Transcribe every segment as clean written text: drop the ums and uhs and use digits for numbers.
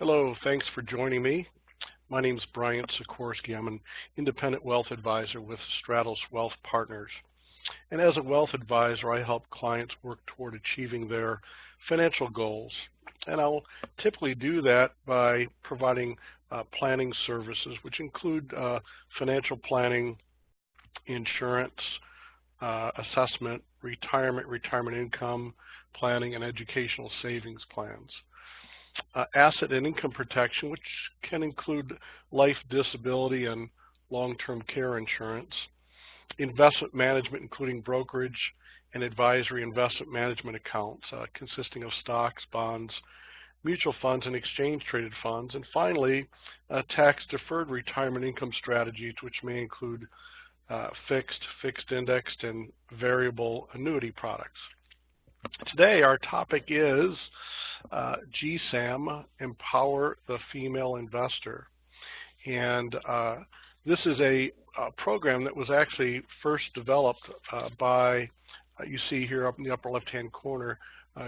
Hello, thanks for joining me. My name is Briant Sikorski. I'm an independent wealth advisor with Stratos Wealth Partners. And as a wealth advisor, I help clients work toward achieving their financial goals. And I'll typically do that by providing planning services, which include financial planning, insurance, assessment, retirement income planning, and educational savings plans. Asset and income protection, which can include life, disability, and long-term care insurance. Investment management, including brokerage and advisory investment management accounts consisting of stocks, bonds, mutual funds, and exchange-traded funds. And finally, tax-deferred retirement income strategies, which may include fixed indexed, and variable annuity products. Today, our topic is GSAM, Empower the Female Investor. And this is a program that was actually first developed by, you see here up in the upper left-hand corner,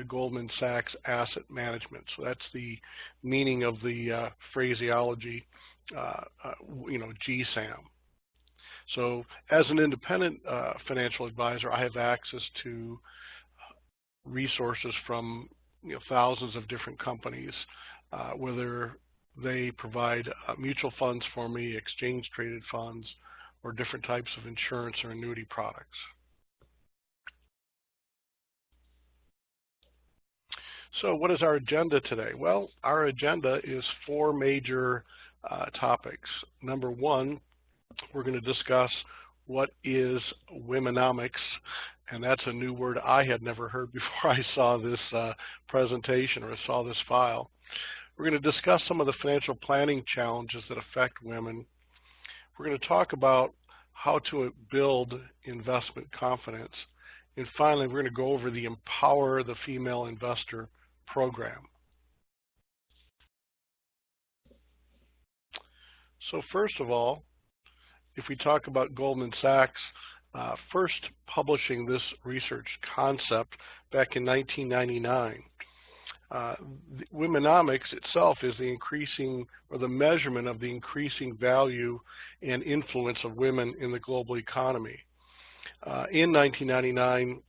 Goldman Sachs Asset Management. So that's the meaning of the phraseology, GSAM. So as an independent financial advisor, I have access to resources from thousands of different companies, whether they provide mutual funds for me, exchange-traded funds, or different types of insurance or annuity products. So what is our agenda today? Well, our agenda is four major topics. Number one, we're going to discuss what is womenomics, and that's a new word I had never heard before I saw this presentation or saw this file. We're going to discuss some of the financial planning challenges that affect women. We're going to talk about how to build investment confidence. And finally, we're going to go over the Empower the Female Investor program. So first of all, if we talk about Goldman Sachs first publishing this research concept back in 1999, womenomics itself is the increasing, or the measurement of the increasing value and influence of women in the global economy. In 1999,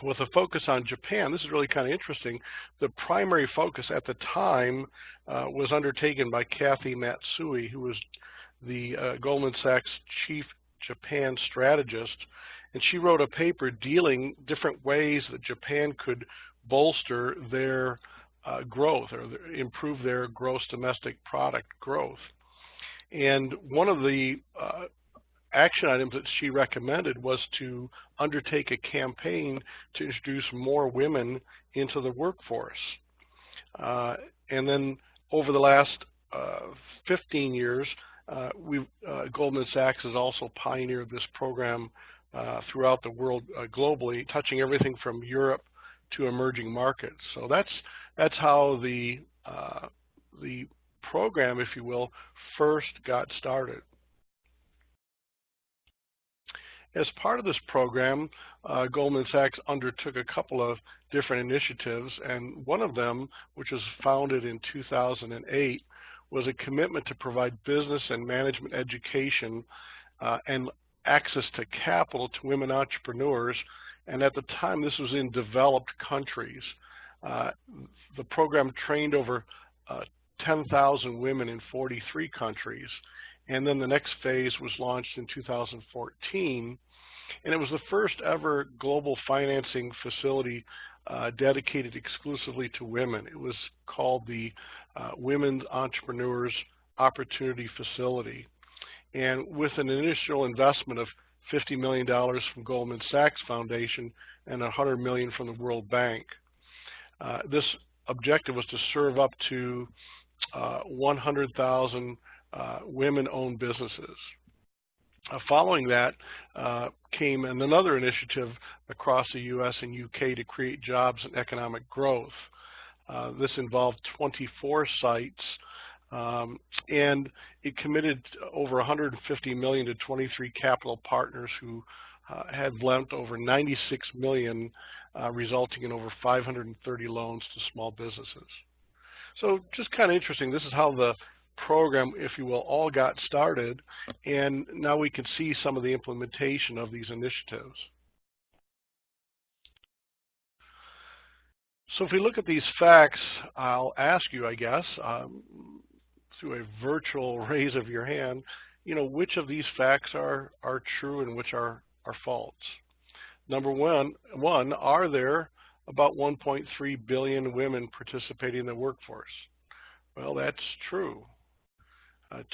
with a focus on Japan, this is really kind of interesting, the primary focus at the time was undertaken by Kathy Matsui, who was the Goldman Sachs chief Japan strategist, and she wrote a paper dealing different ways that Japan could bolster their growth or improve their gross domestic product growth. And one of the action items that she recommended was to undertake a campaign to introduce more women into the workforce. And then over the last 15 years, Goldman Sachs has also pioneered this program throughout the world globally, touching everything from Europe to emerging markets. So that's how the program, if you will, first got started. As part of this program, Goldman Sachs undertook a couple of different initiatives, and one of them, which was founded in 2008, was a commitment to provide business and management education and access to capital to women entrepreneurs. And at the time, this was in developed countries. The program trained over 10,000 women in 43 countries. And then the next phase was launched in 2014. And it was the first ever global financing facility dedicated exclusively to women. It was called the Women's Entrepreneurs Opportunity Facility. And with an initial investment of $50 million from Goldman Sachs Foundation and $100 million from the World Bank, this objective was to serve up to 100,000 women-owned businesses. Following that came another initiative across the U.S. and UK to create jobs and economic growth. This involved 24 sites, and it committed over $150 million to 23 capital partners who had lent over $96 million, resulting in over 530 loans to small businesses. So just kind of interesting. This is how the program, if you will, all got started, and now we can see some of the implementation of these initiatives. So if we look at these facts, I'll ask you, I guess, through a virtual raise of your hand, which of these facts are true and which are false? Number one, are there about 1.3 billion women participating in the workforce? Well, that's true.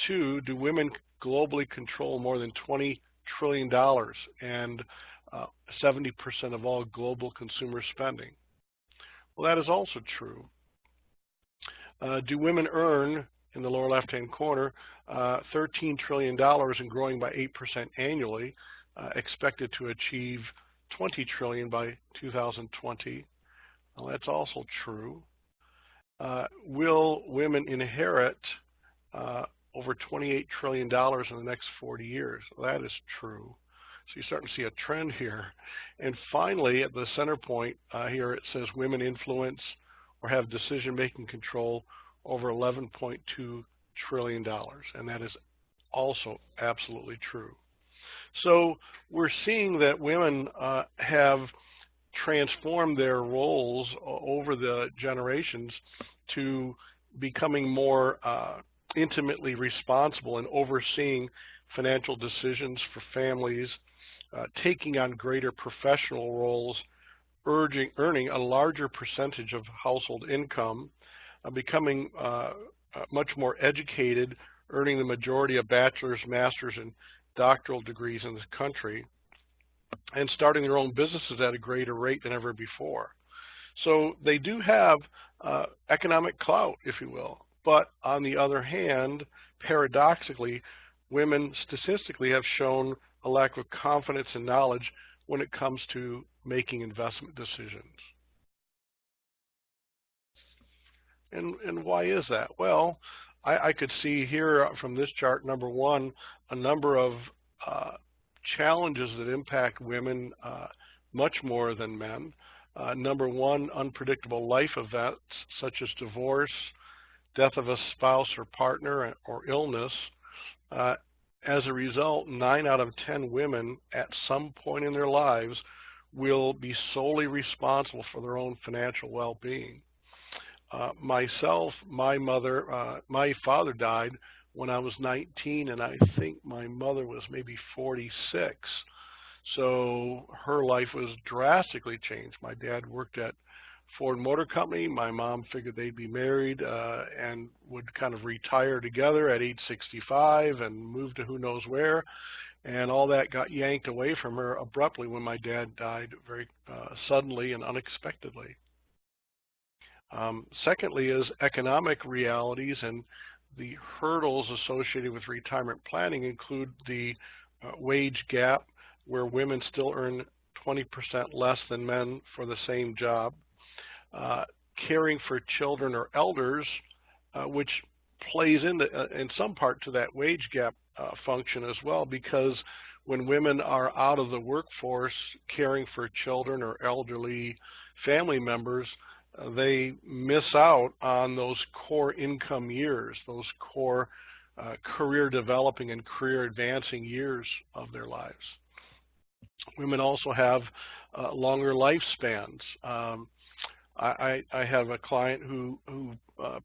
2, do women globally control more than $20 trillion and 70% of all global consumer spending? Well, that is also true. Do women earn, in the lower left-hand corner, $13 trillion and growing by 8% annually, expected to achieve $20 trillion by 2020? Well, that's also true. Will women inherit over $28 trillion in the next 40 years? Well, that is true. So you're starting to see a trend here. And finally, at the center point here, it says women influence or have decision-making control over $11.2 trillion, and that is also absolutely true. So we're seeing that women have transformed their roles over the generations to becoming more intimately responsible in overseeing financial decisions for families, taking on greater professional roles, earning a larger percentage of household income, becoming much more educated, earning the majority of bachelor's, master's, and doctoral degrees in this country, and starting their own businesses at a greater rate than ever before. So they do have economic clout, if you will, but on the other hand, paradoxically, women statistically have shown a lack of confidence and knowledge when it comes to making investment decisions. And why is that? Well, I could see here from this chart, number one, a number of challenges that impact women much more than men. Number one, unpredictable life events such as divorce, death of a spouse or partner, or illness. As a result, 9 out of 10 women at some point in their lives will be solely responsible for their own financial well-being. Myself, my father died when I was 19, and I think my mother was maybe 46. So her life was drastically changed. My dad worked at Ford Motor Company. My mom figured they'd be married and would kind of retire together at age 65 and move to who knows where. And all that got yanked away from her abruptly when my dad died very suddenly and unexpectedly. Secondly is economic realities, and the hurdles associated with retirement planning include the wage gap, where women still earn 20% less than men for the same job. Caring for children or elders, which plays in some part to that wage gap function as well, because when women are out of the workforce caring for children or elderly family members, they miss out on those core income years, those core career developing and career advancing years of their lives. Women also have longer lifespans. I have a client who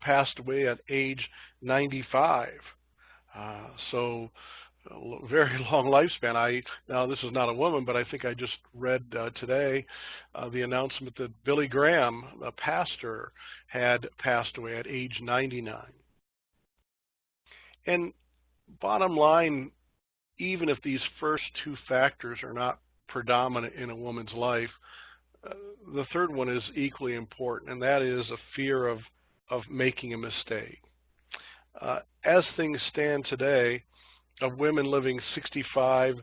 passed away at age 95. So a very long lifespan. Now this is not a woman, but I think I just read today the announcement that Billy Graham, a pastor, had passed away at age 99. And bottom line, even if these first two factors are not predominant in a woman's life, the third one is equally important, and that is a fear of making a mistake. As things stand today, of women living 65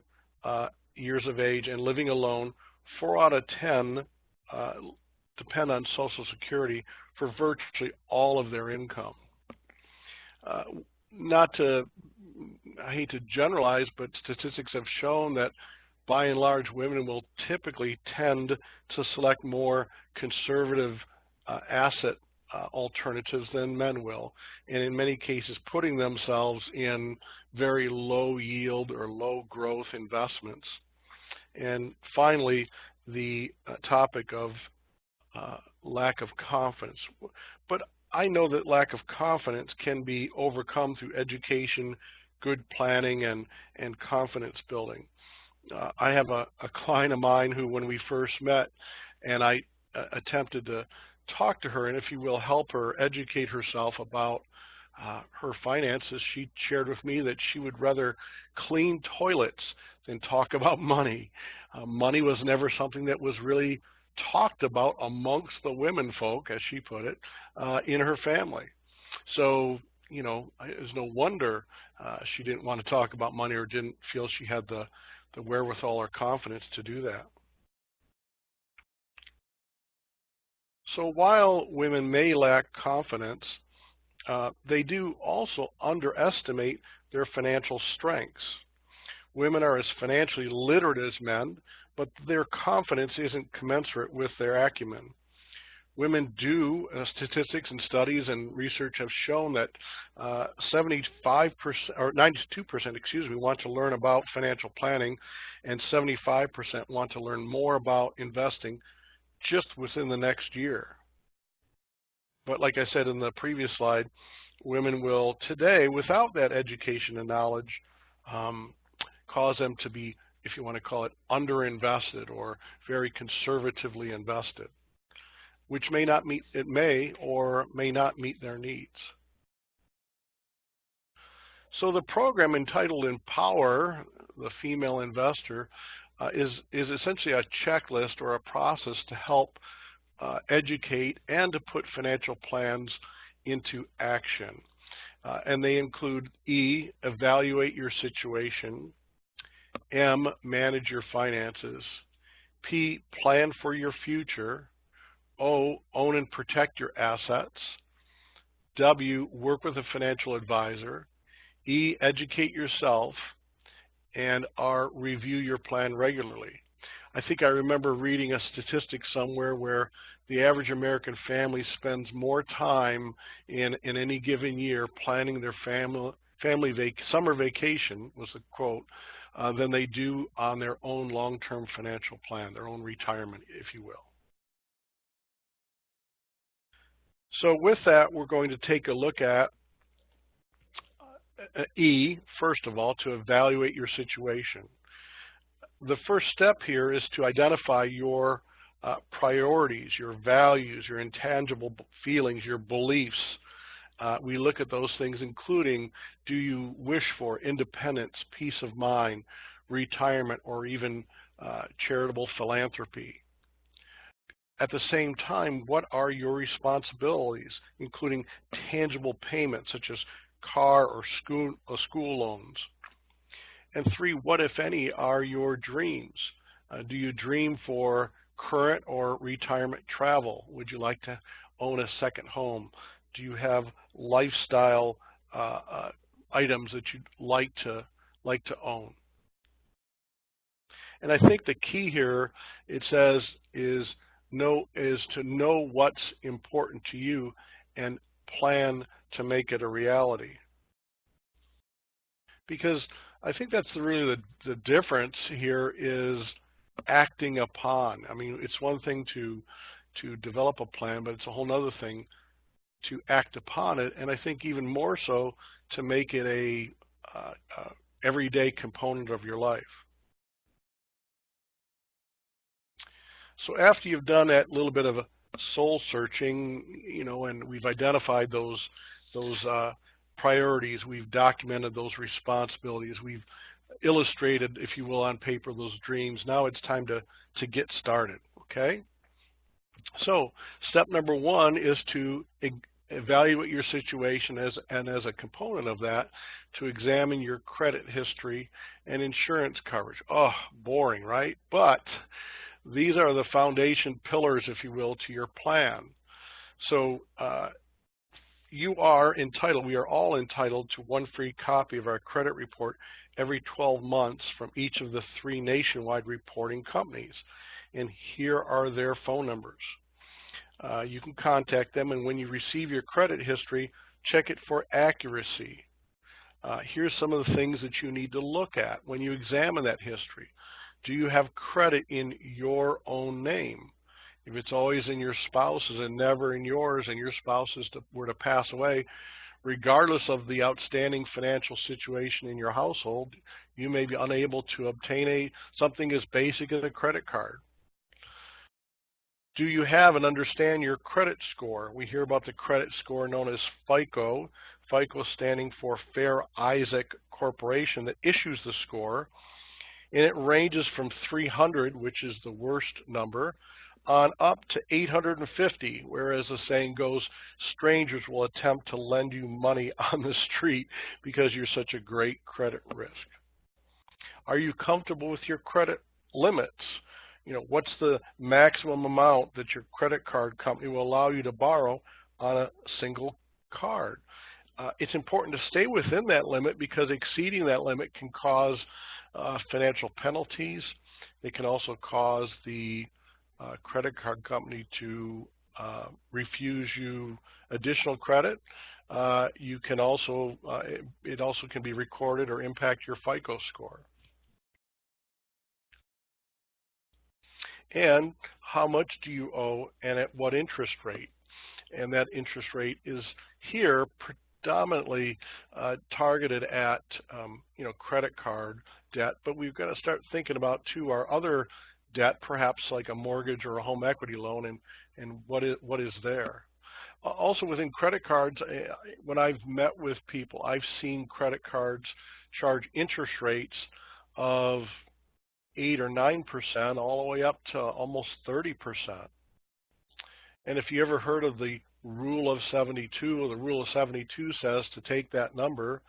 years of age and living alone, 4 out of 10 depend on Social Security for virtually all of their income. I hate to generalize, but statistics have shown that by and large, women will typically tend to select more conservative asset alternatives than men will, and in many cases putting themselves in very low yield or low growth investments. And finally, the topic of lack of confidence. But I know that lack of confidence can be overcome through education, good planning, and confidence building. I have a client of mine who, when we first met, and I attempted to talk to her and, if you will, help her educate herself about her finances, she shared with me that she would rather clean toilets than talk about money. Money was never something that was really talked about amongst the women folk, as she put it, in her family. So, you know, it's no wonder she didn't want to talk about money or didn't feel she had the wherewithal or confidence to do that. So while women may lack confidence, they do also underestimate their financial strengths. Women are as financially literate as men, but their confidence isn't commensurate with their acumen. Women do, statistics and studies and research have shown that 75% or 92%, excuse me, want to learn about financial planning, and 75% want to learn more about investing just within the next year. But like I said in the previous slide, women will today, without that education and knowledge, cause them to be, if you want to call it, underinvested or very conservatively invested, which may not meet, it may or may not meet their needs. So the program entitled Empower the Female Investor is essentially a checklist or a process to help educate and to put financial plans into action. And they include E, evaluate your situation; M, manage your finances; P, plan for your future; O, own and protect your assets; W, work with a financial advisor; E, educate yourself; and R, review your plan regularly. I think I remember reading a statistic somewhere where the average American family spends more time in any given year planning their summer vacation, was the quote, than they do on their own long-term financial plan, their own retirement, if you will. So with that, we're going to take a look at E, first of all, to evaluate your situation. The first step here is to identify your priorities, your values, your intangible feelings, your beliefs. We look at those things, including, do you wish for independence, peace of mind, retirement, or even charitable philanthropy? At the same time, what are your responsibilities, including tangible payments such as car or school loans? And 3, what, if any, are your dreams? Do you dream for current or retirement travel? Would you like to own a second home? Do you have lifestyle items that you'd like to own? And I think the key here, it says, is to know what's important to you and plan to make it a reality. Because I think that's really the difference here, is acting upon. I mean, it's one thing to develop a plan, but it's a whole other thing to act upon it, and I think even more so to make it a everyday component of your life. So after you've done that little bit of soul searching, you know, and we've identified those priorities, we've documented those responsibilities, we've illustrated, if you will, on paper those dreams. Now it's time to get started, okay? So step number 1 is to evaluate your situation, and as a component of that, to examine your credit history and insurance coverage. Oh, boring, right? But these are the foundation pillars, if you will, to your plan. So you are entitled, we are all entitled to one free copy of our credit report every 12 months from each of the 3 nationwide reporting companies. And here are their phone numbers. You can contact them, and when you receive your credit history, check it for accuracy. Here's some of the things that you need to look at when you examine that history. Do you have credit in your own name? If it's always in your spouse's and never in yours, and your spouse were to pass away, regardless of the outstanding financial situation in your household, you may be unable to obtain something as basic as a credit card. Do you have and understand your credit score? We hear about the credit score known as FICO. FICO standing for Fair Isaac Corporation that issues the score. And it ranges from 300, which is the worst number, on up to 850, whereas the saying goes, strangers will attempt to lend you money on the street because you're such a great credit risk. Are you comfortable with your credit limits? What's the maximum amount that your credit card company will allow you to borrow on a single card? It's important to stay within that limit because exceeding that limit can cause financial penalties. It can also cause the credit card company to refuse you additional credit. You can also, it also can be recorded or impact your FICO score. And how much do you owe and at what interest rate? And that interest rate is here predominantly targeted at credit card debt, but we've got to start thinking about too our other debt, perhaps like a mortgage or a home equity loan, and what is there. Also within credit cards, when I've met with people, I've seen credit cards charge interest rates of 8 or 9%, all the way up to almost 30%. And if you ever heard of the rule of 72, or the rule of 72 says to take that number,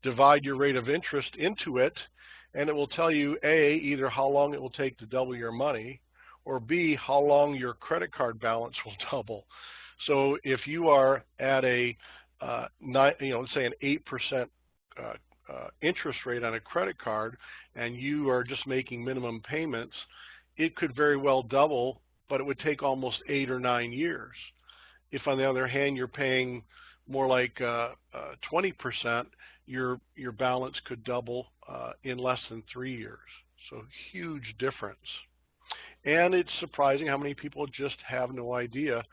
divide your rate of interest into it, and it will tell you A, either how long it will take to double your money, or B, how long your credit card balance will double. So if you are at a let's say an 8% interest rate on a credit card, and you are just making minimum payments, it could very well double, but it would take almost 8 or 9 years. If on the other hand you're paying more like 20%, your balance could double in less than 3 years. So huge difference. And it's surprising how many people just have no idea.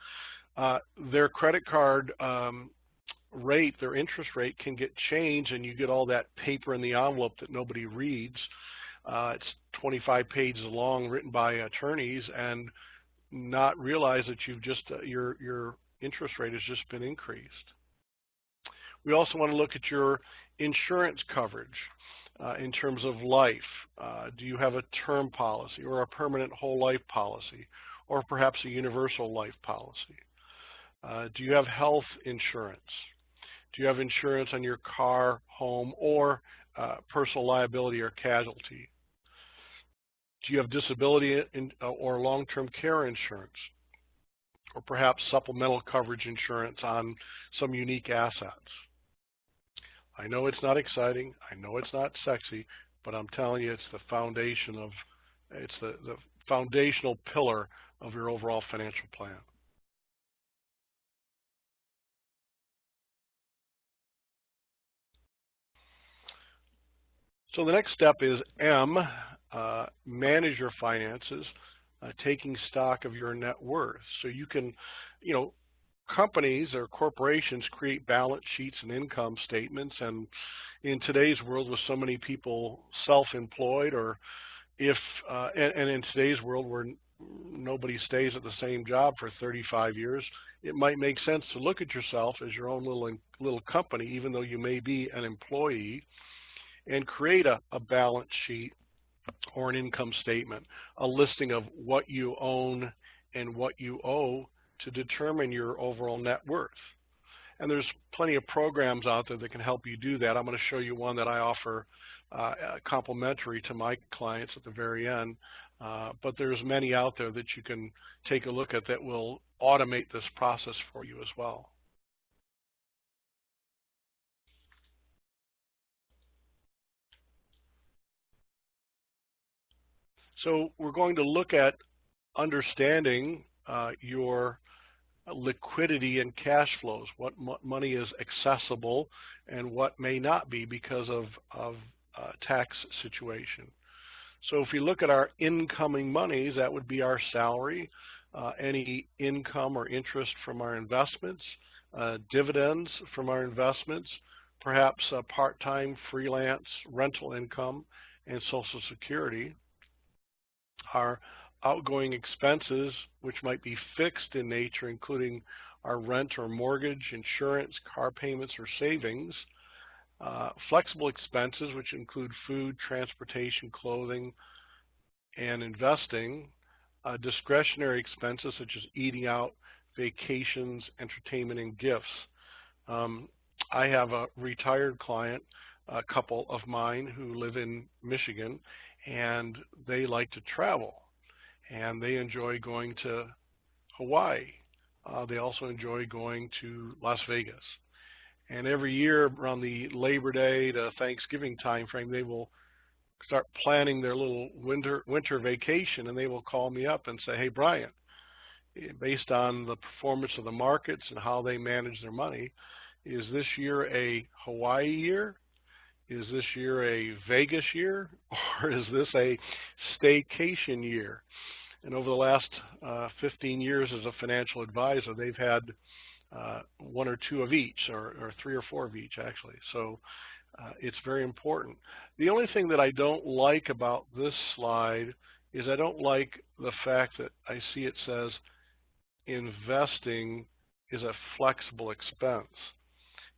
Their credit card rate, their interest rate can get changed, and you get all that paper in the envelope that nobody reads. It's 25 pages long, written by attorneys, and not realize that you've just your interest rate has just been increased. We also want to look at your insurance coverage in terms of life. Do you have a term policy or a permanent whole life policy, or perhaps a universal life policy? Do you have health insurance? Do you have insurance on your car, home, or personal liability or casualty? Do you have disability or long-term care insurance, or perhaps supplemental coverage insurance on some unique assets? I know it's not exciting, I know it's not sexy, but I'm telling you, it's the foundation of, it's the foundational pillar of your overall financial plan. So the next step is M, manage your finances, taking stock of your net worth. So you can, companies or corporations create balance sheets and income statements, and in today's world with so many people self-employed, or if, and in today's world where nobody stays at the same job for 35 years, it might make sense to look at yourself as your own little company, even though you may be an employee, and create a balance sheet or an income statement, a listing of what you own and what you owe to determine your overall net worth. And there's plenty of programs out there that can help you do that. I'm going to show you one that I offer complimentary to my clients at the very end, but there's many out there that you can take a look at that will automate this process for you as well. So we're going to look at understanding your liquidity and cash flows, what money is accessible and what may not be because of tax situation. So if we look at our incoming monies, that would be our salary, any income or interest from our investments, dividends from our investments, perhaps part-time freelance rental income and Social Security. Our outgoing expenses, which might be fixed in nature, including our rent or mortgage, insurance, car payments, or savings. Flexible expenses, which include food, transportation, clothing, and investing. Discretionary expenses, such as eating out, vacations, entertainment, and gifts. I have a retired client, a couple of mine who live in Michigan, and they like to travel, and they enjoy going to Hawaii. They also enjoy going to Las Vegas. And every year around the Labor Day to Thanksgiving time frame, they will start planning their little winter vacation, and they will call me up and say, hey, Brian, based on the performance of the markets and how they manage their money, is this year a Hawaii year? Is this year a Vegas year? Or is this a staycation year? And over the last 15 years as a financial advisor, they've had one or two of each, or three or four of each, actually. So it's very important. The only thing that I don't like about this slide is I don't like the fact that I see it says investing is a flexible expense.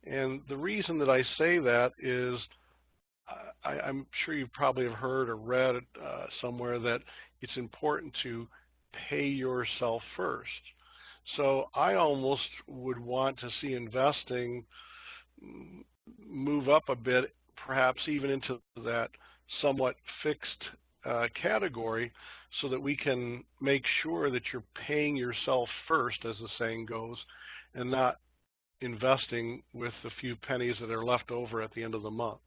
And the reason that I say that is I'm sure you probably have heard or read somewhere that it's important to pay yourself first. So I almost would want to see investing move up a bit, perhaps even into that somewhat fixed category, so that we can make sure that you're paying yourself first, as the saying goes, and not investing with the few pennies that are left over at the end of the month.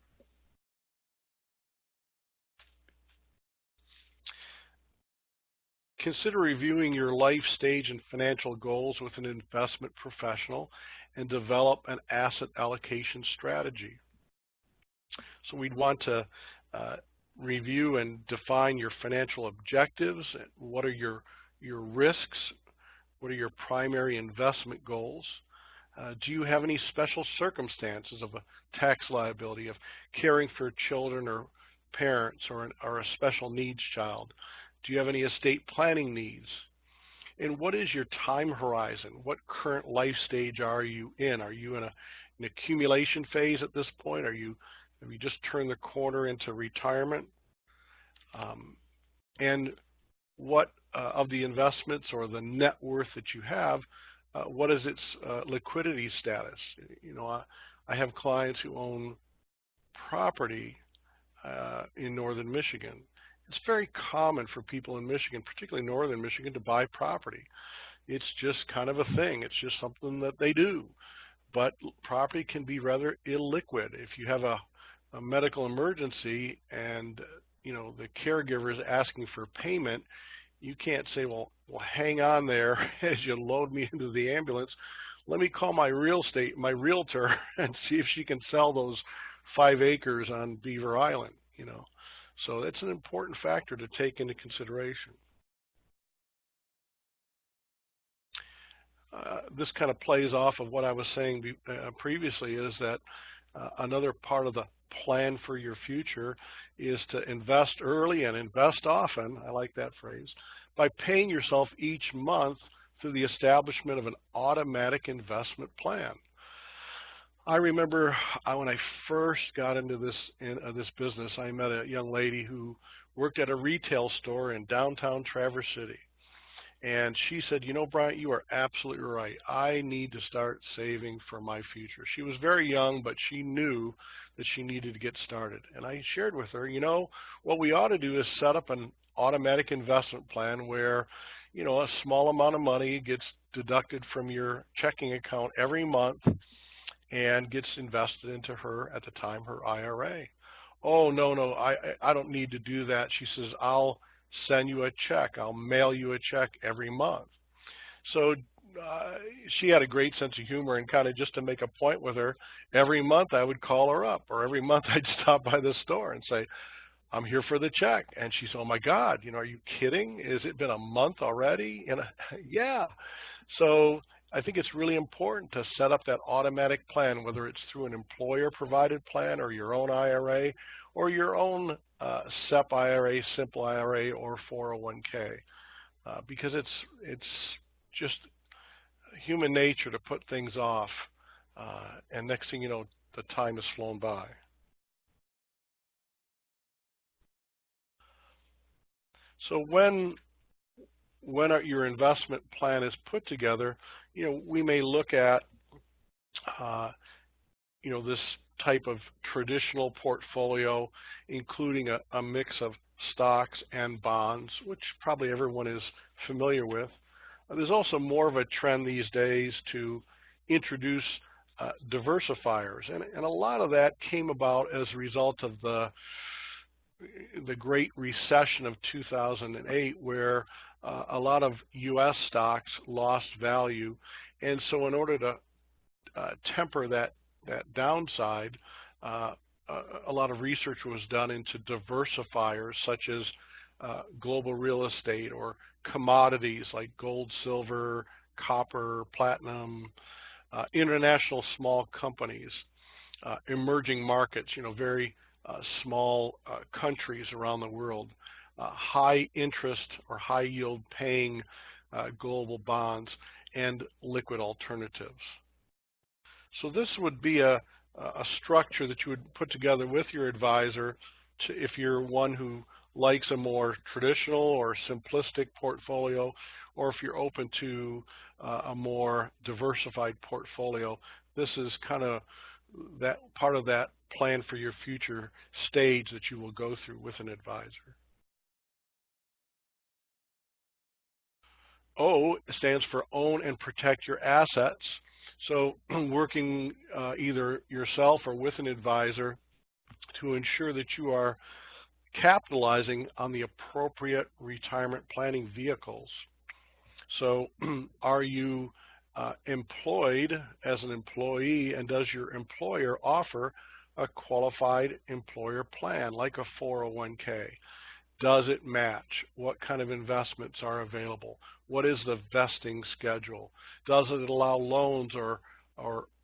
Consider reviewing your life stage and financial goals with an investment professional and develop an asset allocation strategy. So we'd want to review and define your financial objectives. What are your risks? What are your primary investment goals? Do you have any special circumstances of a tax liability, of caring for children or parents, or a special needs child? Do you have any estate planning needs? And what is your time horizon? What current life stage are you in? Are you in an accumulation phase at this point? Have you just turned the corner into retirement? And what of the investments or the net worth that you have, what is its liquidity status? You know, I have clients who own property in northern Michigan. It's very common for people in Michigan, particularly northern Michigan, to buy property. It's just kind of a thing. It's just something that they do. But property can be rather illiquid. If you have a medical emergency and you know the caregiver is asking for payment, you can't say, well, hang on there as you load me into the ambulance. Let me call my realtor, and see if she can sell those 5 acres on Beaver Island. You know. So that's an important factor to take into consideration. This kind of plays off of what I was saying previously, is that another part of the plan for your future is to invest early and invest often, I like that phrase, by paying yourself each month through the establishment of an automatic investment plan. I remember when I first got into this business, I met a young lady who worked at a retail store in downtown Traverse City. And she said, you know, Brian, you are absolutely right. I need to start saving for my future. She was very young, but she knew that she needed to get started. And I shared with her, you know, what we ought to do is set up an automatic investment plan where, you know, a small amount of money gets deducted from your checking account every month and gets invested into her, at the time, her IRA. Oh, no, I don't need to do that. She says, I'll send you a check. I'll mail you a check every month. So she had a great sense of humor, and kind of just to make a point with her, every month I would call her up, or every month I'd stop by the store and say, I'm here for the check. And she said, oh my God, are you kidding? Has it been a month already? And yeah. So I think it's really important to set up that automatic plan, whether it's through an employer provided plan or your own IRA or your own SEP IRA, simple IRA, or 401k, because it's just human nature to put things off, and next thing you know, the time has flown by. So when your investment plan is put together, we may look at this type of traditional portfolio, including a mix of stocks and bonds, which probably everyone is familiar with. There's also more of a trend these days to introduce diversifiers, and a lot of that came about as a result of the Great Recession of 2008, where a lot of U.S. stocks lost value, and so in order to temper that downside, a lot of research was done into diversifiers such as global real estate or commodities like gold, silver, copper, platinum, international small companies, emerging markets, very small countries around the world, high interest or high yield paying global bonds, and liquid alternatives. So this would be a structure that you would put together with your advisor if you're one who likes a more traditional or simplistic portfolio, or if you're open to a more diversified portfolio. This is kind of that part of that plan for your future stage that you will go through with an advisor. O stands for own and protect your assets. So working either yourself or with an advisor to ensure that you are capitalizing on the appropriate retirement planning vehicles. So are you employed as an employee, and does your employer offer a qualified employer plan like a 401k? Does it match? What kind of investments are available? What is the vesting schedule? Does it allow loans or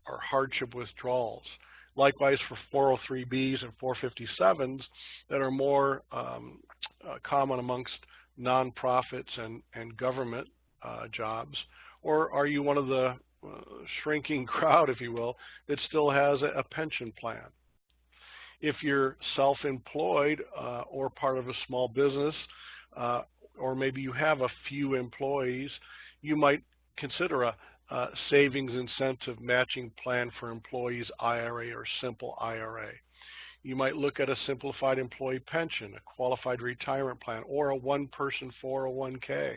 hardship withdrawals? Likewise for 403Bs and 457s that are more common amongst nonprofits and government jobs. Or are you one of the shrinking crowd, if you will, that still has a pension plan? If you're self-employed or part of a small business, or maybe you have a few employees, you might consider a savings incentive matching plan for employees IRA or simple IRA. You might look at a simplified employee pension, a qualified retirement plan, or a one-person 401k.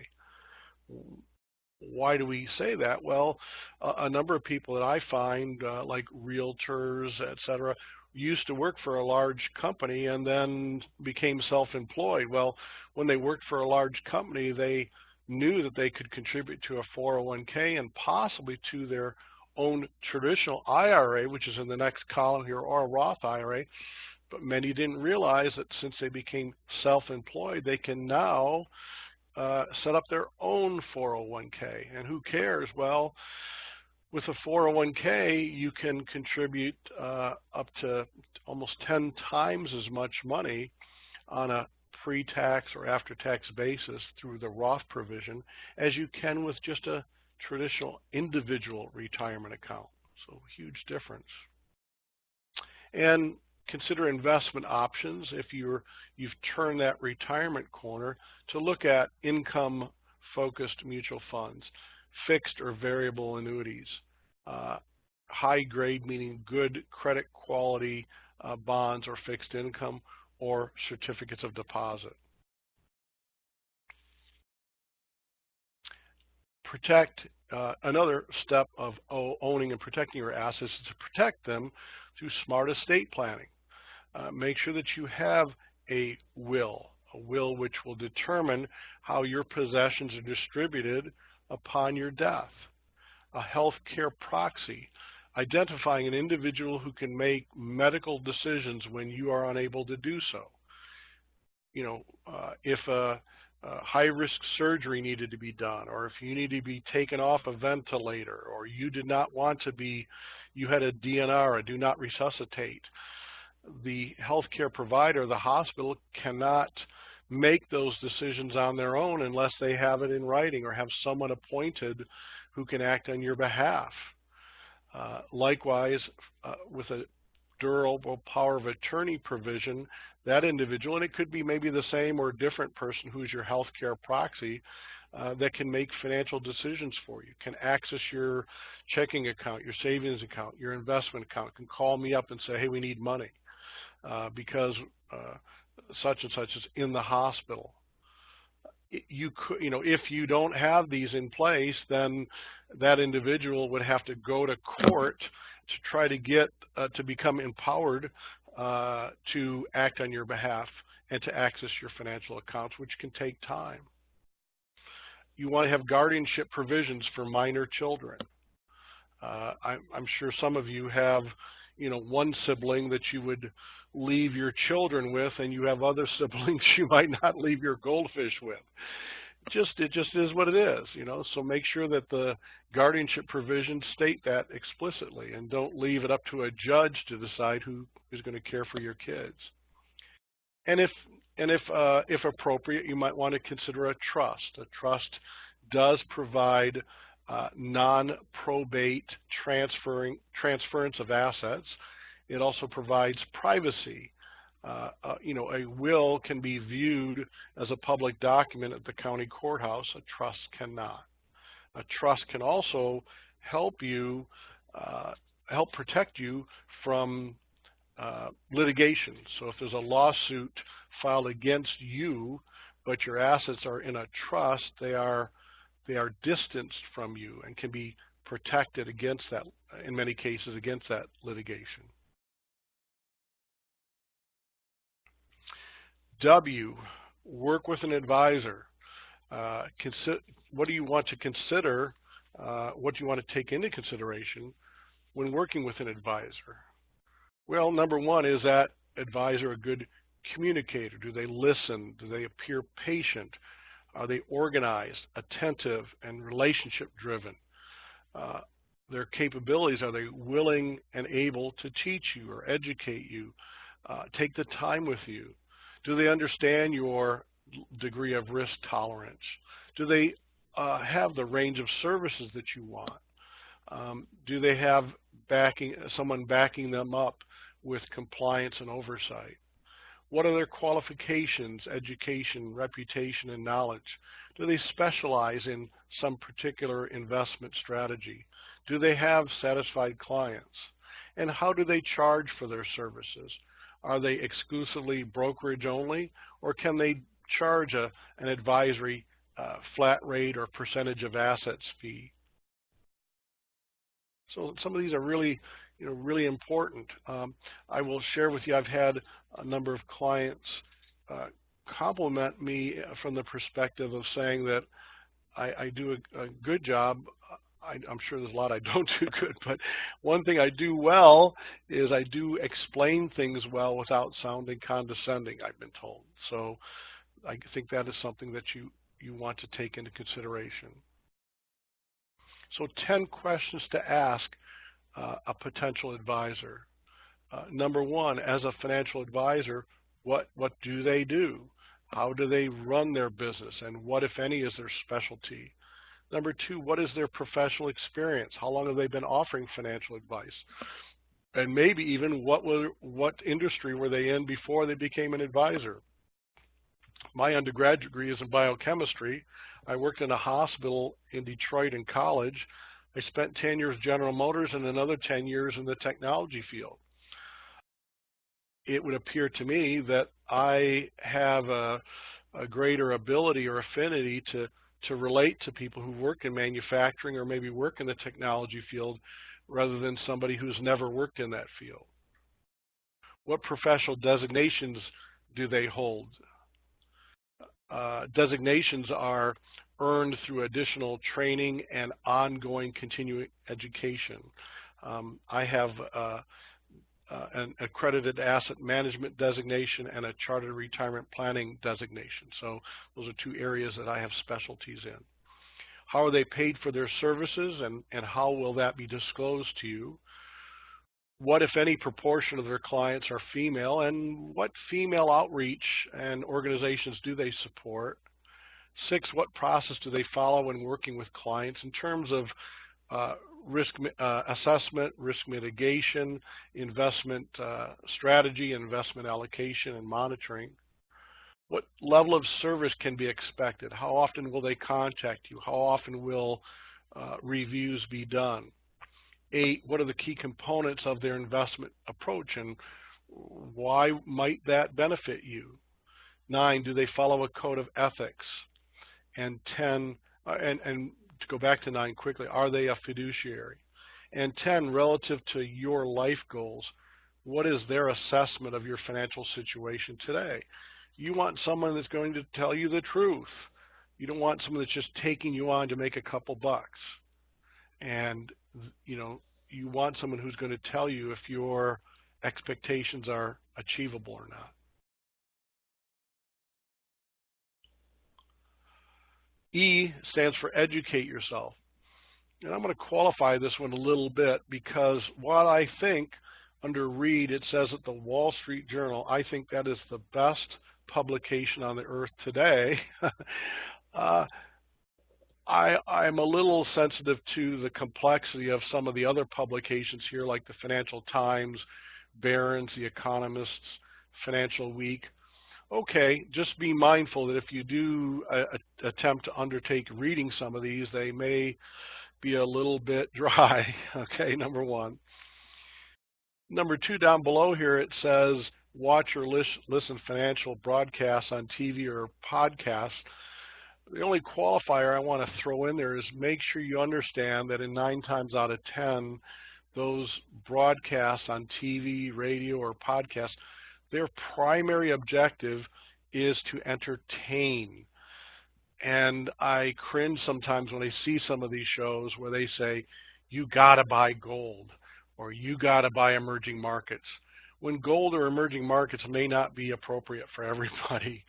Why do we say that? Well, a number of people that I find, like realtors, etc., used to work for a large company and then became self-employed. Well, when they worked for a large company, they knew that they could contribute to a 401k and possibly to their own traditional IRA, which is in the next column here, or a Roth IRA. But many didn't realize that since they became self-employed, they can now set up their own 401k. And who cares? Well, with a 401k, you can contribute up to almost 10 times as much money on a pre-tax or after-tax basis through the Roth provision as you can with just a traditional individual retirement account. So huge difference. And consider investment options if you've turned that retirement corner to look at income-focused mutual funds, fixed or variable annuities, high grade, meaning good credit quality bonds or fixed income, or certificates of deposit. Protect, another step of owning and protecting your assets is to protect them through smart estate planning. Make sure that you have a will which will determine how your possessions are distributed upon your death. a healthcare proxy, identifying an individual who can make medical decisions when you are unable to do so. You know, if a high-risk surgery needed to be done, or if you need to be taken off a ventilator, or you did not want to be, you had a DNR, a do not resuscitate, the healthcare provider, the hospital, cannot make those decisions on their own unless they have it in writing or have someone appointed who can act on your behalf. Likewise, with a durable power of attorney provision, that individual, and it could be maybe the same or different person who's your healthcare proxy, that can make financial decisions for you, can access your checking account, your savings account, your investment account, can call me up and say, hey, we need money because such and such is in the hospital. You could, you know, if you don't have these in place, then that individual would have to go to court to try to get to become empowered to act on your behalf and to access your financial accounts, which can take time. You want to have guardianship provisions for minor children. I'm sure some of you have, you know, one sibling that you would leave your children with, and you have other siblings you might not leave your goldfish with. It just is what it is, you know. So make sure that the guardianship provisions state that explicitly, and don't leave it up to a judge to decide who is going to care for your kids. And if appropriate, you might want to consider a trust. A trust does provide non-probate transference of assets. It also provides privacy. You know, a will can be viewed as a public document at the county courthouse. A trust cannot. A trust can also help you, help protect you from litigation. So if there's a lawsuit filed against you, but your assets are in a trust, they are distanced from you and can be protected against that, in many cases, against that litigation. W, work with an advisor. What do you want to consider, what do you want to take into consideration when working with an advisor? Well, number one, is that advisor a good communicator? Do they listen? Do they appear patient? Are they organized, attentive, and relationship driven? Their capabilities, are they willing and able to teach you or educate you, take the time with you? Do they understand your degree of risk tolerance? Do they have the range of services that you want? Do they have someone backing them up with compliance and oversight? What are their qualifications, education, reputation, and knowledge? Do they specialize in some particular investment strategy? Do they have satisfied clients? And how do they charge for their services? Are they exclusively brokerage only, or can they charge an advisory flat rate or percentage of assets fee? So some of these are really, really important. I will share with you, I've had a number of clients compliment me from the perspective of saying that I do a good job. I'm sure there's a lot I don't do good, but one thing I do well is I do explain things well without sounding condescending, I've been told. So I think that is something that you want to take into consideration. So 10 questions to ask a potential advisor. Number one, as a financial advisor, what do they do? How do they run their business? And what, if any, is their specialty? Number two, what is their professional experience? How long have they been offering financial advice? And maybe even what industry were they in before they became an advisor? My undergraduate degree is in biochemistry. I worked in a hospital in Detroit in college. I spent 10 years General Motors and another 10 years in the technology field. It would appear to me that I have a greater ability or affinity to relate to people who work in manufacturing or maybe work in the technology field rather than somebody who's never worked in that field. What professional designations do they hold? Designations are earned through additional training and ongoing continuing education. I have an accredited asset management designation and a chartered retirement planning designation. So those are two areas that I have specialties in. How are they paid for their services, and how will that be disclosed to you? What, if any, proportion of their clients are female, and what female outreach and organizations do they support? 6, what process do they follow when working with clients in terms of risk assessment, risk mitigation, investment strategy, investment allocation, and monitoring? What level of service can be expected? How often will they contact you? How often will reviews be done? 8, what are the key components of their investment approach, and why might that benefit you? 9, do they follow a code of ethics? And 10, and to go back to 9 quickly, are they a fiduciary? And 10, relative to your life goals, what is their assessment of your financial situation today? You want someone that's going to tell you the truth. You don't want someone that's just taking you on to make a couple bucks. And you want someone who's going to tell you if your expectations are achievable or not. E stands for educate yourself. And I'm going to qualify this one a little bit, because what I think under read, it says at the Wall Street Journal, I think that is the best publication on the earth today. I'm a little sensitive to the complexity of some of the other publications here, like the Financial Times, Barron's, The Economist's, Financial Week. Okay, just be mindful that if you do attempt to undertake reading some of these, they may be a little bit dry. Okay, number 1. Number 2, down below here, it says watch or listen financial broadcasts on TV or podcasts. The only qualifier I want to throw in there is make sure you understand that in 9 times out of 10, those broadcasts on TV, radio, or podcasts, their primary objective is to entertain. And I cringe sometimes when I see some of these shows where they say, you gotta buy gold, or you gotta buy emerging markets, when gold or emerging markets may not be appropriate for everybody.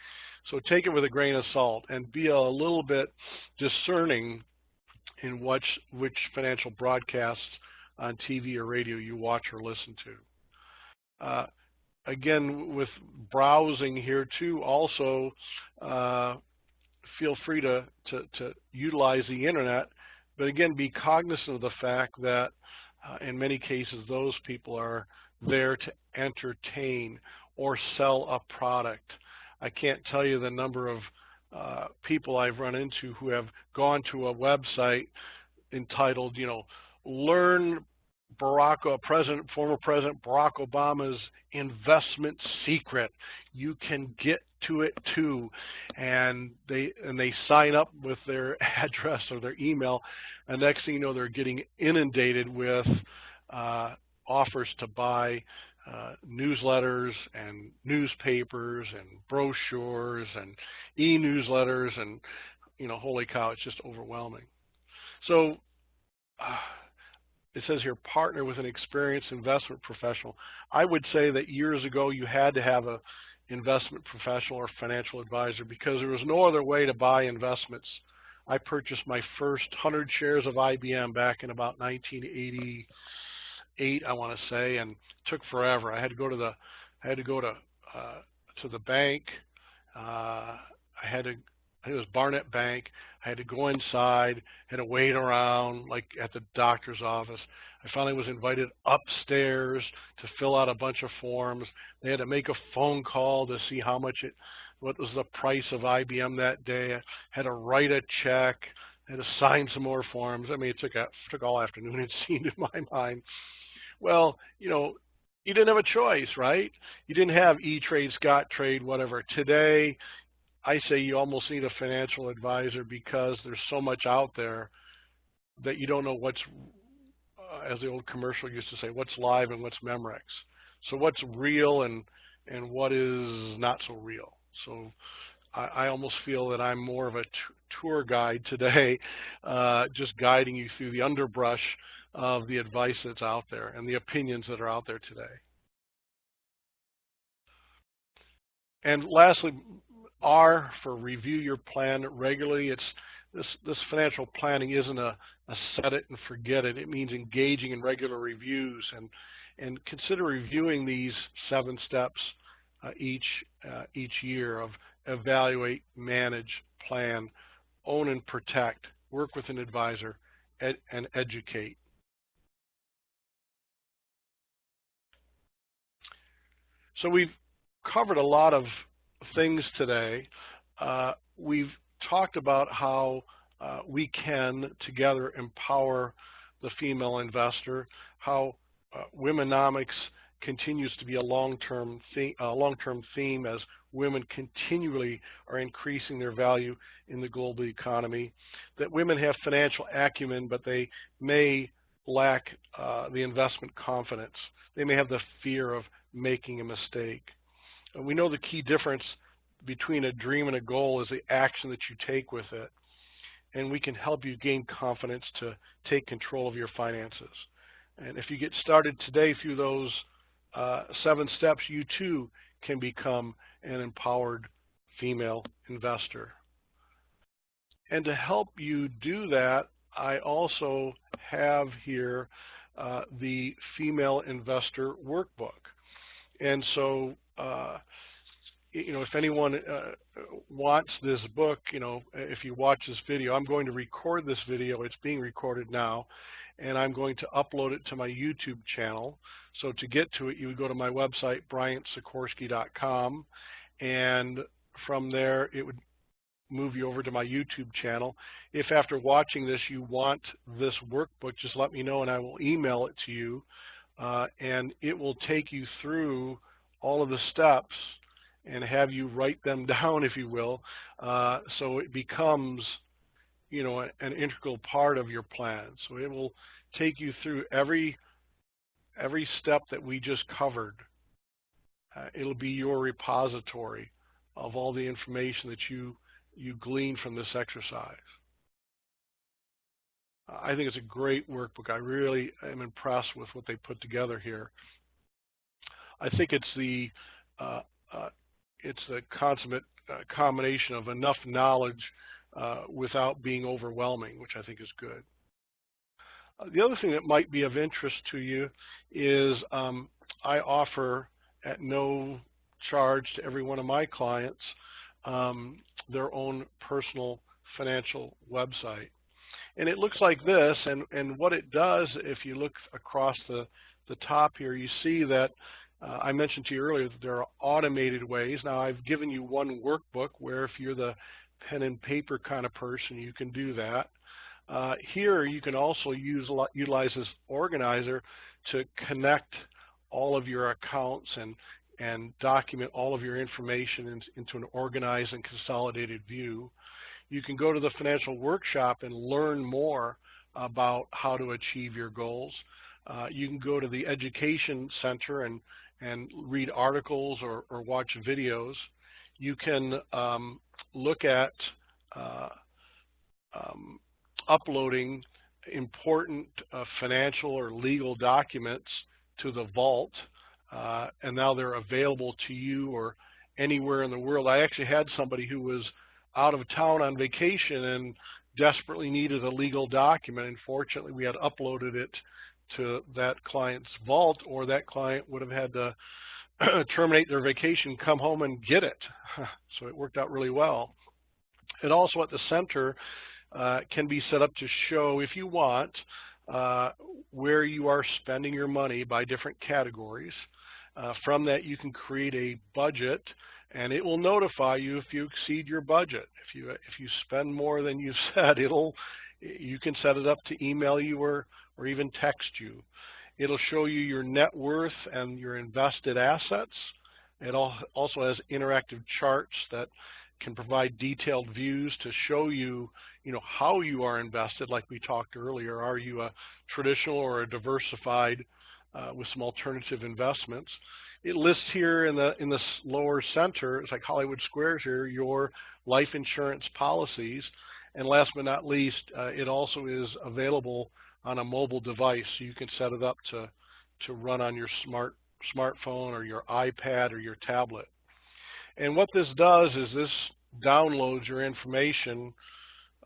So take it with a grain of salt and be a little bit discerning in which financial broadcasts on TV or radio you watch or listen to. Again, with browsing here too, also feel free to utilize the internet, but again, be cognizant of the fact that in many cases those people are there to entertain or sell a product. I can't tell you the number of people I've run into who have gone to a website entitled, learn former President Barack Obama's investment secret. You can get to it too, and they sign up with their address or their email, and next thing you know, they're getting inundated with offers to buy newsletters and newspapers and brochures and e-newsletters, and holy cow, it's just overwhelming. So it says here, partner with an experienced investment professional. I would say that years ago you had to have a investment professional or financial advisor because there was no other way to buy investments. I purchased my first 100 shares of IBM back in about 1988, I want to say, and it took forever. I had to go to the bank. It was Barnett Bank. I had to go inside, had to wait around like at the doctor's office. I finally was invited upstairs to fill out a bunch of forms. They had to make a phone call to see what was the price of IBM that day. I had to write a check. I had to sign some more forms. I mean, it took all afternoon, it seemed, in my mind. Well, you didn't have a choice, right? You didn't have E-Trade, Scottrade, whatever. Today, I say you almost need a financial advisor because there's so much out there that you don't know what's, as the old commercial used to say, what's live and what's Memorex. So what's real and what is not so real. So I almost feel that I'm more of a tour guide today, just guiding you through the underbrush of the advice that's out there and the opinions that are out there today. And lastly, R for review your plan regularly. This financial planning isn't a set it and forget it. It means engaging in regular reviews, and consider reviewing these 7 steps each year of evaluate, manage, plan, own and protect, work with an advisor, and educate. So we've covered a lot of things today. We've talked about how we can together empower the female investor, how womenomics continues to be a long-term theme as women continually are increasing their value in the global economy, that women have financial acumen, but they may lack the investment confidence. They may have the fear of making a mistake. And we know the key difference between a dream and a goal is the action that you take with it. And we can help you gain confidence to take control of your finances. And if you get started today through those 7 steps, you too can become an empowered female investor. And to help you do that, I also have here the Female Investor Workbook. And so, if anyone wants this book, if you watch this video, I'm going to record this video. It's being recorded now, and I'm going to upload it to my YouTube channel. So to get to it, you would go to my website, BriantSikorski.com, and from there, it would move you over to my YouTube channel. If after watching this, you want this workbook, just let me know, and I will email it to you. And it will take you through all of the steps and have you write them down, if you will, so it becomes, an integral part of your plan. So it will take you through every step that we just covered. It'll be your repository of all the information that you glean from this exercise. I think it's a great workbook. I really am impressed with what they put together here. I think it's the consummate combination of enough knowledge without being overwhelming, which I think is good. The other thing that might be of interest to you is I offer at no charge to every one of my clients their own personal financial website. And it looks like this, and what it does, if you look across the top here, you see that I mentioned to you earlier that there are automated ways. Now, I've given you one workbook where if you're the pen and paper kind of person, you can do that. Here, you can also utilize this organizer to connect all of your accounts and document all of your information into an organized and consolidated view. You can go to the financial workshop and learn more about how to achieve your goals. You can go to the education center and read articles or watch videos. You can look at uploading important financial or legal documents to the vault, and now they're available to you or anywhere in the world. I actually had somebody who was out of town on vacation and desperately needed a legal document, and fortunately we had uploaded it to that client's vault, or that client would have had to terminate their vacation, come home and get it. So it worked out really well. And also at the center can be set up to show, if you want, where you are spending your money by different categories. From that, you can create a budget, and it will notify you if you exceed your budget. If you spend more than you said, you can set it up to email you or even text you. It'll show you your net worth and your invested assets. It also has interactive charts that can provide detailed views to show you, how you are invested, like we talked earlier. Are you a traditional or a diversified with some alternative investments? It lists here in the lower center, it's like Hollywood Squares here, your life insurance policies, And last but not least, it also is available on a mobile device, so you can set it up to run on your smartphone or your iPad or your tablet. And what this does is this downloads your information.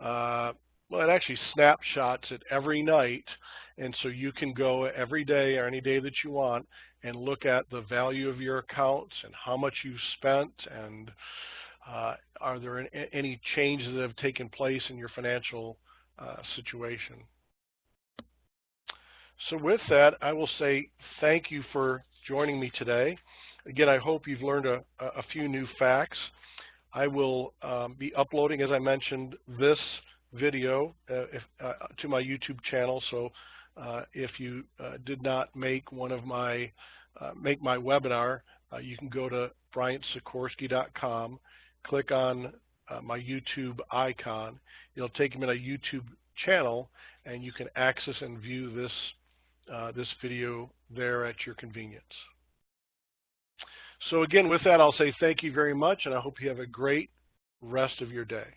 Well, it actually snapshots it every night, and so you can go every day or any day that you want and look at the value of your accounts and how much you've spent, and are there any changes that have taken place in your financial situation. So with that, I will say thank you for joining me today. Again, I hope you've learned a few new facts. I will be uploading, as I mentioned, this video to my YouTube channel. So if you did not make one of my my webinar, you can go to BriantSikorski.com, click on my YouTube icon. It'll take you to a YouTube channel, and you can access and view this this video there at your convenience. So again, with that, I'll say thank you very much, and I hope you have a great rest of your day.